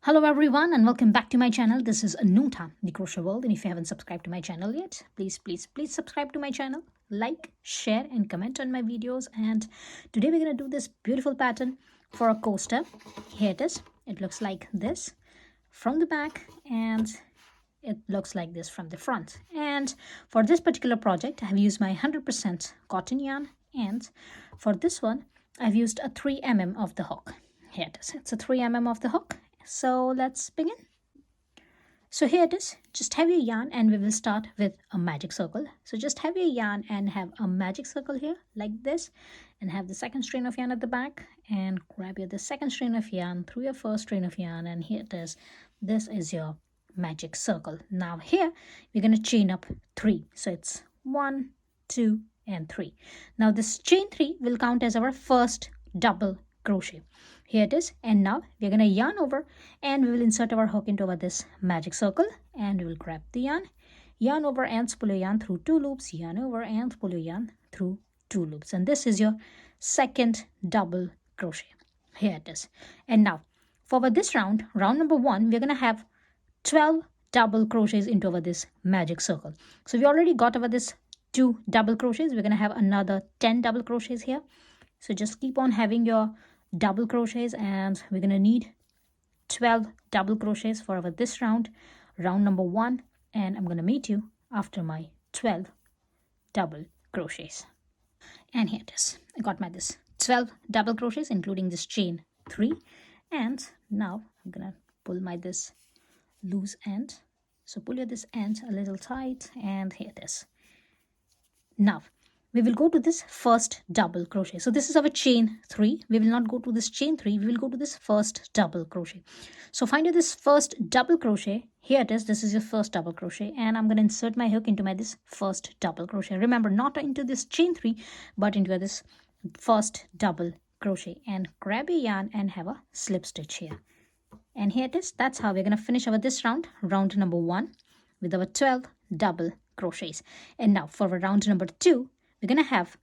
Hello everyone and welcome back to my channel. This is Anuta, the Crochet World, and if you haven't subscribed to my channel yet, please subscribe to my channel, like, share and comment on my videos. And today we're going to do this beautiful pattern for a coaster. Here it is. It looks like this from the back and it looks like this from the front. And for this particular project, I have used my 100% cotton yarn, and for this one I've used a 3 mm of the hook. Here it is. It's a 3 mm of the hook. So let's begin. So here it is. Just have your yarn and we will start with a magic circle. So just have your yarn and have a magic circle here like this, and have the second strand of yarn at the back, and grab the second strand of yarn through your first strand of yarn, and here it is. This is your magic circle. Now here we're going to chain up 3. So it's 1, 2 and 3. Now this chain 3 will count as our first double crochet. Here it is. And now we're going to yarn over and we will insert our hook into this magic circle, and we will grab the yarn over and spool your yarn through 2 loops, yarn over and spool your yarn through 2 loops, and this is your second double crochet. Here it is. And now for this round number 1, we're going to have 12 double crochets into this magic circle. So we already got over this 2 double crochets. We're going to have another 10 double crochets here. So just keep on having your double crochets, and we're going to need 12 double crochets for this round number 1, and I'm going to meet you after my 12 double crochets. And here it is. I got my this 12 double crochets including this chain 3, and now I'm going to pull my this loose end. So pull your this end a little tight, and here it is. Now we will go to this first double crochet. So this is our chain 3. We will not go to this chain 3. We will go to this first double crochet. So find this first double crochet. Here it is. This is your first double crochet, and I'm going to insert my hook into this first double crochet. Remember, not into this chain 3, but into this first double crochet, and grab a yarn and have a slip stitch here. And here it is. That's how we're going to finish this round number 1, with our 12 double crochets. And now for round number 2, we're going to have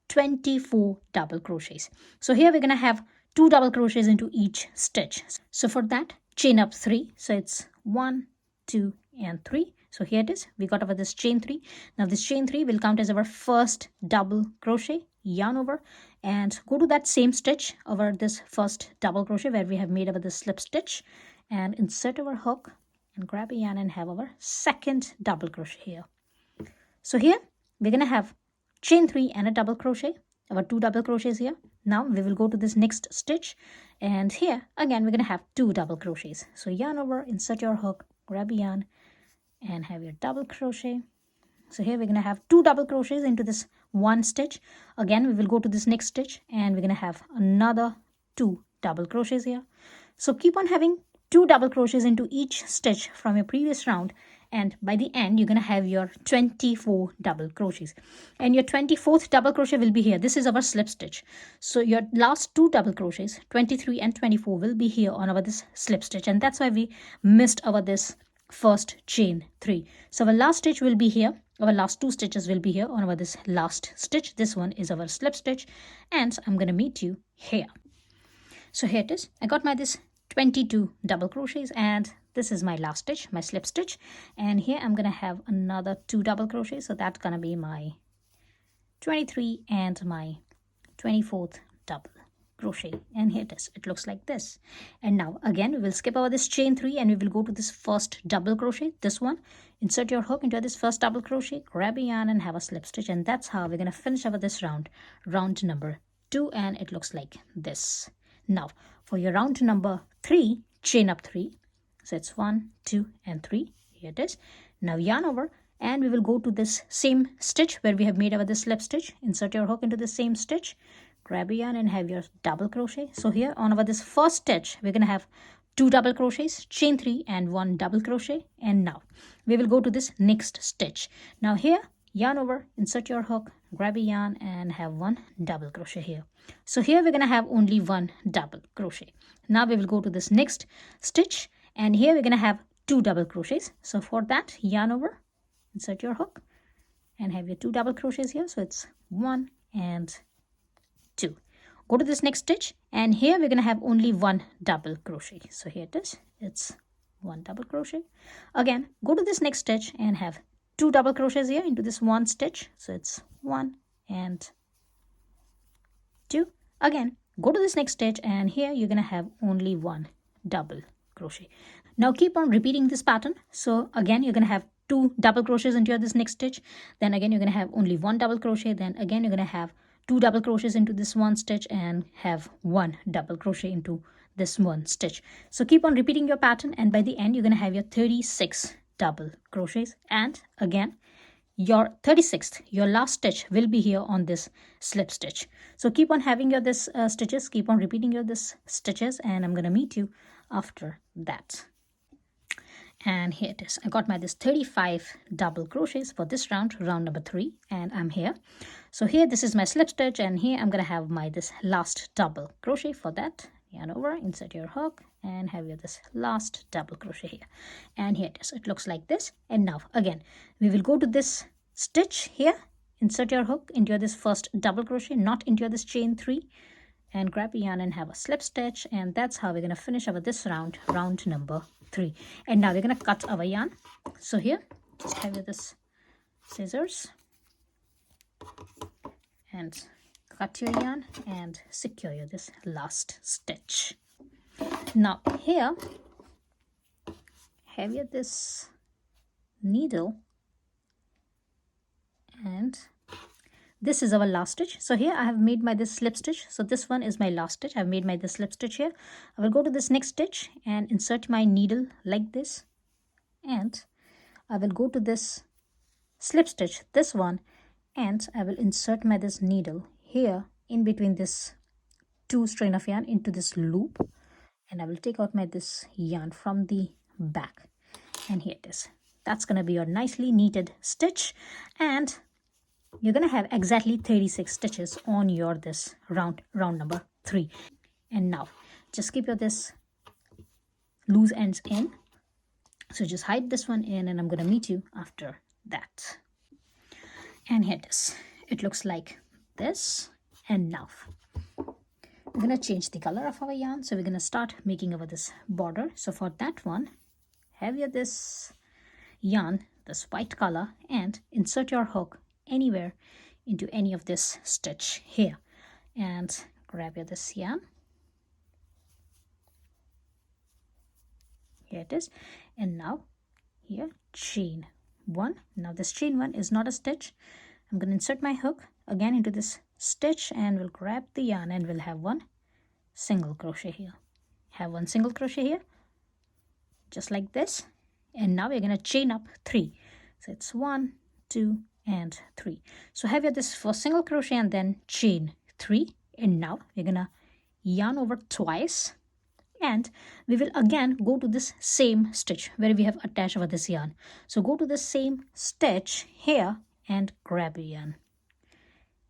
24 double crochets. So here we're going to have 2 double crochets into each stitch. So for that, chain up 3. So it's 1, 2 and 3. So here it is. We got over this chain 3. Now this chain 3 will count as our first double crochet. Yarn over and go to that same stitch over this first double crochet where we have made over the slip stitch, and insert our hook and grab a yarn and have our second double crochet here. So here we're going to have chain 3 and a double crochet, our 2 double crochets here. Now we will go to this next stitch, and here again we're going to have 2 double crochets. So yarn over, insert your hook, grab a yarn and have your double crochet. So here we're going to have 2 double crochets into this one stitch. Again we will go to this next stitch, and we're going to have another 2 double crochets here. So keep on having 2 double crochets into each stitch from your previous round, and by the end you're going to have your 24 double crochets, and your 24th double crochet will be here. This is our slip stitch. So your last 2 double crochets, 23 and 24, will be here on our this slip stitch, and that's why we missed our this first chain 3. So our last stitch will be here. Our last 2 stitches will be here on our this last stitch. This one is our slip stitch, and I'm going to meet you here. So here it is. I got my this 22 double crochets, and this is my last stitch, my slip stitch, and here I'm going to have another 2 double crochets. So that's going to be my 23 and my 24th double crochet, and here it is. It looks like this. And now again we will skip over this chain 3 and we will go to this first double crochet, this one. Insert your hook into this first double crochet, grab a yarn and have a slip stitch, and that's how we're going to finish over this round number 2, and it looks like this. Now for your round number 3, chain up 3. So it's 1, 2 and 3. Here it is. Now yarn over and we will go to this same stitch where we have made over this slip stitch. Insert your hook into the same stitch, grab a yarn and have your double crochet. So here on over this first stitch we're going to have 2 double crochets, chain 3 and 1 double crochet, and now we will go to this next stitch. Now here yarn over, insert your hook, grab a yarn and have 1 double crochet here. So here we're going to have only 1 double crochet. Now we will go to this next stitch, and here we're going to have 2 double crochets. So for that, yarn over, insert your hook and have your 2 double crochets here. So it's 1 and 2. go to this next stitch, and here we're going to have only one double crochet. So here it is, it's one double crochet. Again, go to this next stitch and have two double crochets here into this one stitch. So it's 1 and 2. Again, go to this next stitch, and here you're going to have only one double crochet. Now keep on repeating this pattern. So again, you're going to have two double crochets into this next stitch. Then again, you're going to have only one double crochet. Then again, you're going to have two double crochets into this one stitch and have one double crochet into this one stitch. So keep on repeating your pattern, and by the end, you're going to have your 36 double crochets. And again, your 36th, your last stitch will be here on this slip stitch. So keep on having your this stitches, keep on repeating your this stitches, and I'm going to meet you after that. And here it is. I got my this 35 double crochets for this round number 3, and I'm here. So here this is my slip stitch, and here I'm going to have my this last double crochet. For that, yarn over, insert your hook, and have your this last double crochet here. And here it is. It looks like this. And now again, we will go to this stitch here, insert your hook into this first double crochet, not into this chain 3, and grab a yarn and have a slip stitch. And that's how we're going to finish our this round number 3. And now we're going to cut our yarn. So here, just have your this scissors and cut your yarn and secure your this last stitch. Now here, have your this needle, and this is our last stitch. So here I have made my this slip stitch. So this one is my last stitch. I've made my this slip stitch here. I will go to this next stitch and insert my needle like this, and I will go to this slip stitch, this one, and I will insert my this needle here in between this 2 strain of yarn into this loop, and I will take out my this yarn from the back, and here it is. That's going to be your nicely knitted stitch, and you're going to have exactly 36 stitches on your this round number 3. And now just keep your this loose ends in. So just hide this one in, and I'm going to meet you after that. And here it is. It looks like this. And now we're going to change the color of our yarn. So we're going to start making over this border. So for that one, have your this yarn, this white color, and insert your hook anywhere into any of this stitch here, and grab your this yarn. Here it is. And now here, chain 1. Now this chain 1 is not a stitch. I'm going to insert my hook again into this stitch, and we'll grab the yarn, and we'll have one single crochet here. Have one single crochet here, just like this. And now we're going to chain up 3. So it's 1, 2, and 3. So have your this first single crochet and then chain 3. And now we're going to yarn over twice, and we will again go to this same stitch where we have attached over this yarn. So go to the same stitch here and grab your yarn.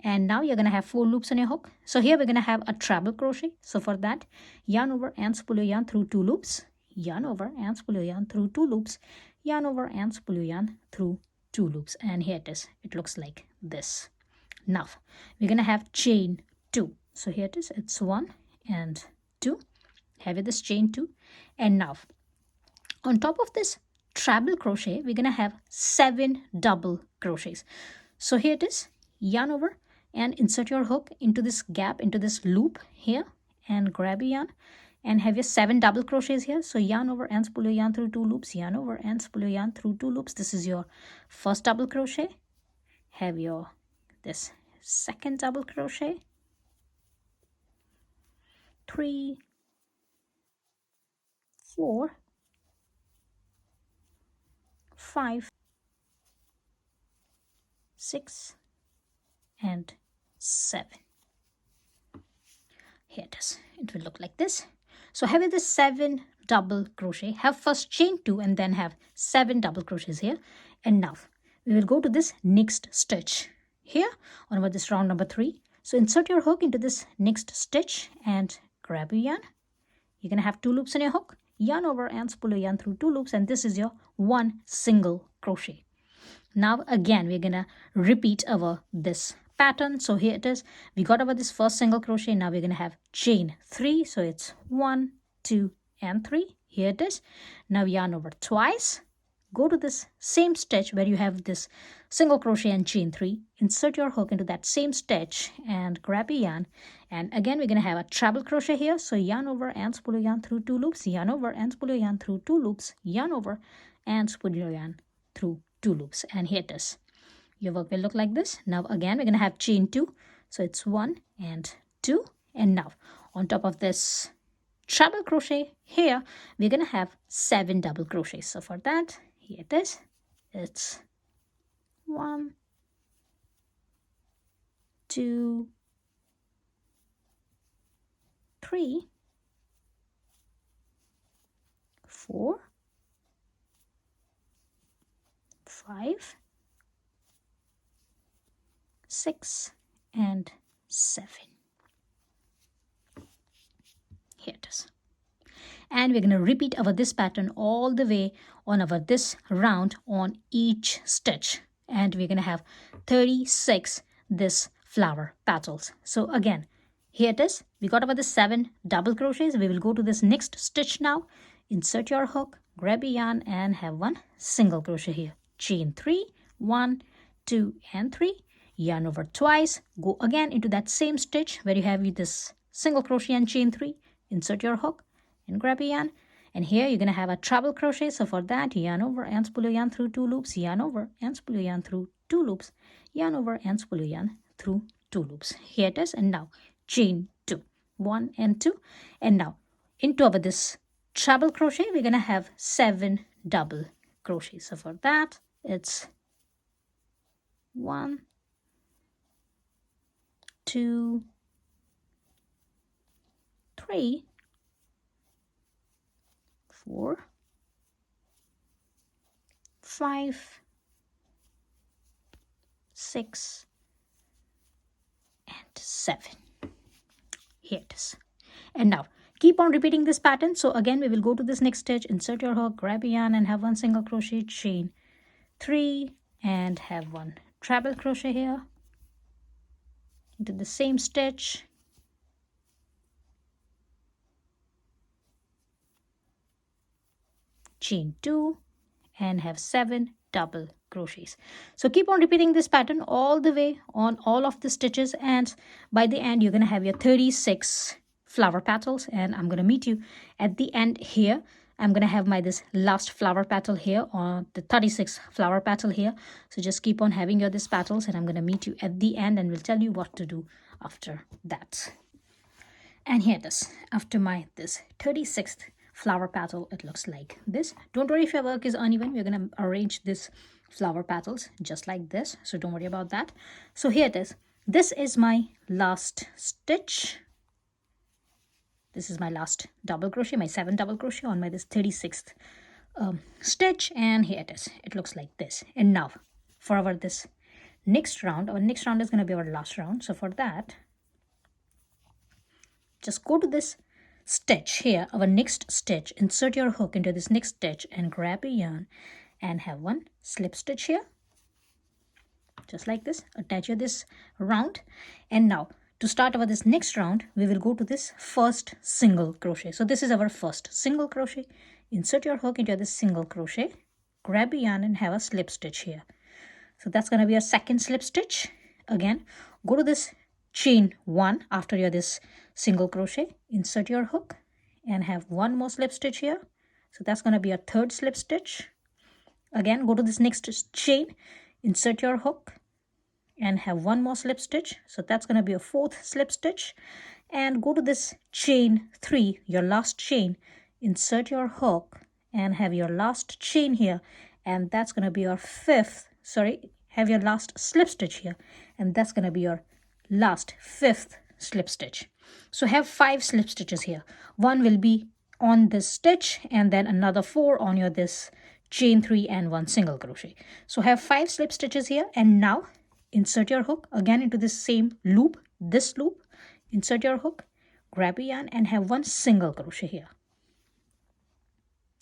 And now you're going to have 4 loops on your hook. So here we're going to have a treble crochet. So for that, yarn over and spool your yarn through 2 loops, yarn over and spool your yarn through 2 loops, yarn over and spool your yarn through 2 loops. And here it is. It looks like this. Now we're going to have chain 2. So here it is. It's 1 and 2. Have this chain 2. And now on top of this treble crochet, we're going to have 7 double crochets. So here it is. Yarn over and insert your hook into this gap, into this loop here, and grab your yarn and have your 7 double crochets here. So yarn over and spool your yarn through 2 loops, yarn over and spool your yarn through 2 loops. This is your first double crochet. Have your this second double crochet, 3, 4, 5, 6, and 7. Here it is. It will look like this. So have this 7 double crochet. Have first chain 2 and then have 7 double crochets here. And now we will go to this next stitch here on about this round number 3. So insert your hook into this next stitch and grab your yarn. You're going to have 2 loops on your hook, yarn over and spool your yarn through 2 loops, and this is your 1 single crochet. Now again we're going to repeat our this pattern. So here it is. We got over this first single crochet. Now we're going to have chain 3. So it's 1, 2, and 3. Here it is. Now yarn over twice. Go to this same stitch where you have this single crochet and chain 3. Insert your hook into that same stitch and grab a yarn. And again, we're going to have a treble crochet here. So yarn over and spool your yarn through 2 loops. Yarn over and spool your yarn through 2 loops. Yarn over and spool your yarn through 2 loops. And here it is. Your work will look like this. Now again, we're going to have chain 2. So it's 1 and 2. And now on top of this treble crochet here, we're going to have 7 double crochets. So for that, here it is. It's 1, 2, 3, 4, 5, 6, and 7. Here it is. And we're going to repeat our this pattern all the way on our this round on each stitch. And we're going to have 36 this flower petals. So again, here it is. We got over the 7 double crochets. We will go to this next stitch now. Insert your hook, grab a yarn, and have 1 single crochet here. Chain 3, 1, 2, and 3. Yarn over twice. Go again into that same stitch where you have this single crochet and chain 3. Insert your hook and grab a yarn. And here you're going to have a treble crochet. So for that, yarn over and spool your yarn through 2 loops. Yarn over and spool your yarn through 2 loops. Yarn over and spool your yarn through 2 loops. Here it is. And now chain 2, 1 and 2. And now into our this treble crochet, we're going to have 7 double crochets. So for that, it's 1, 2, 3, 4, 5, 6, and 7. Here it is. And now keep on repeating this pattern. So again, we will go to this next stitch, insert your hook, grab a yarn, and have 1 single crochet, chain 3, and have 1 treble crochet here into the same stitch. Chain 2 and have 7 double crochets. So keep on repeating this pattern all the way on all of the stitches, and by the end you're going to have your 36 flower petals. And I'm going to meet you at the end here. I'm going to have this last flower petal here on the 36th flower petal here. So just keep on having your this petals, and I'm going to meet you at the end and will tell you what to do after that. And here it is. After this 36th flower petal, it looks like this. Don't worry if your work is uneven. We're going to arrange this flower petals just like this, so don't worry about that. So here it is. This is my last stitch. This is my last double crochet, my 7 double crochet on this 36th stitch, and here it is. It looks like this. And now for our next round is going to be our last round. So for that, just go to this stitch here, our next stitch, insert your hook into this next stitch and grab a yarn and have 1 slip stitch here, just like this. Attach your this round. And now to start our this next round, we will go to this first single crochet. So this is our first single crochet. Insert your hook into this single crochet, grab a yarn and have a slip stitch here. So that's going to be a second slip stitch. Again, go to this chain 1 after your this single crochet, insert your hook and have 1 more slip stitch here. So that's going to be a third slip stitch. Again, go to this next chain, insert your hook and have 1 more slip stitch. So that's going to be a 4th slip stitch. And go to this chain 3, your last chain, insert your hook and have your last chain here, and that's going to be your have your last slip stitch here, and that's going to be your last 5th slip stitch. So have 5 slip stitches here. 1 will be on this stitch and then another 4 on your this chain 3 and 1 single crochet. So have 5 slip stitches here. And now insert your hook again into this same loop, this loop, insert your hook, grab a yarn and have 1 single crochet here,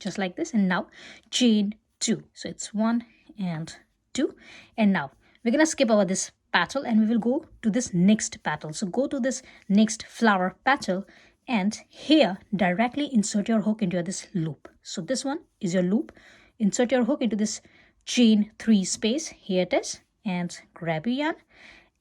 just like this. And now chain 2. So it's 1 and 2. And now we're going to skip over this petal and we will go to this next petal. So go to this next flower petal and here directly insert your hook into this loop. So this one is your loop. Insert your hook into this chain 3 space. Here it is, and grab your yarn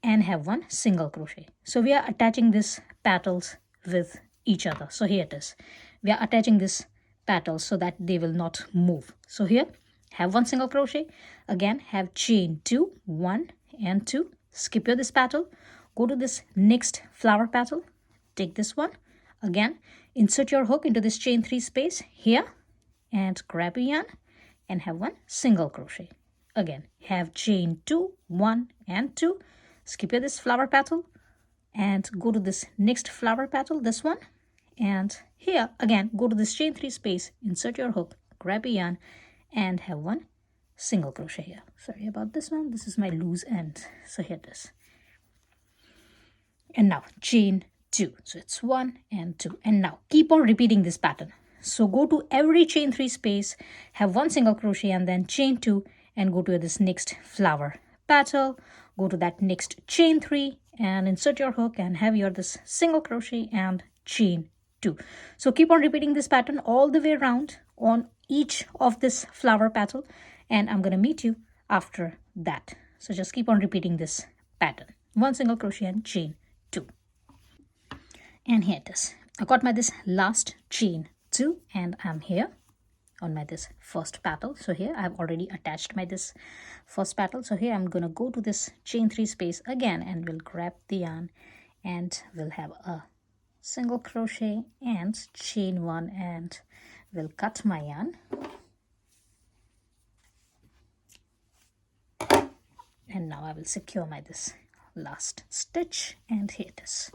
and have one single crochet. So we are attaching these petals with each other. So here it is. We are attaching this petals so that they will not move. So here have one single crochet, again have chain 2, 1 and 2, skip your this petal, go to this next flower petal, take this one, again insert your hook into this chain 3 space here and grab a yarn and have one single crochet. Again have chain 2, 1 and 2, skip your this flower petal and go to this next flower petal, this one, and here again go to this chain 3 space, insert your hook, grab a yarn and have one single crochet here. Sorry about this one, this is my loose end. So here it is. And now chain 2. So it's 1 and 2. And now keep on repeating this pattern. So go to every chain 3 space, have one single crochet and then chain 2 and go to this next flower petal. Go to that next chain 3 and insert your hook and have your this single crochet and chain 2. So keep on repeating this pattern all the way around on each of this flower petal, and I'm going to meet you after that. So just keep on repeating this pattern. One single crochet and chain 2. And here it is. I got my this last chain 2 and I'm here on my this first petal. So here I've already attached my this first petal. So here I'm going to go to this chain 3 space again and we'll grab the yarn and we'll have a single crochet and chain 1 and we'll cut my yarn and now I will secure my this last stitch and here it is.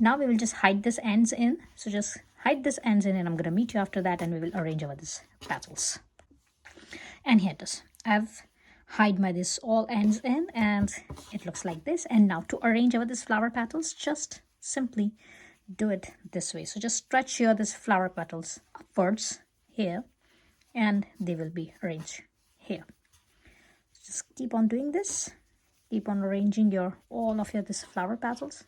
Now we will just hide this ends in. So just hide this ends in and I'm going to meet you after that and we will arrange our this petals. And here it is. I've hide my this all ends in and it looks like this. And now to arrange our this flower petals, just simply do it this way. So just stretch your this flower petals upwards here and they will be arranged here. Just keep on doing this. Keep on arranging your all of your this flower petals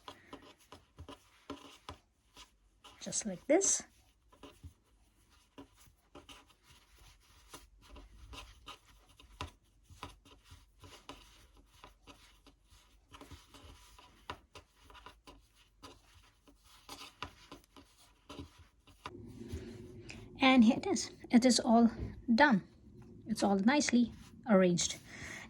just like this. And here it is. It is all done. It's all nicely arranged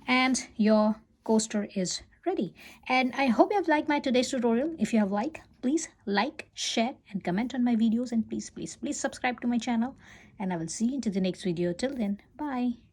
and your coaster is ready. And I hope you have liked my today's tutorial. If you have liked, please like, share and comment on my videos, and please subscribe to my channel, and I will see you into the next video. Till then, bye.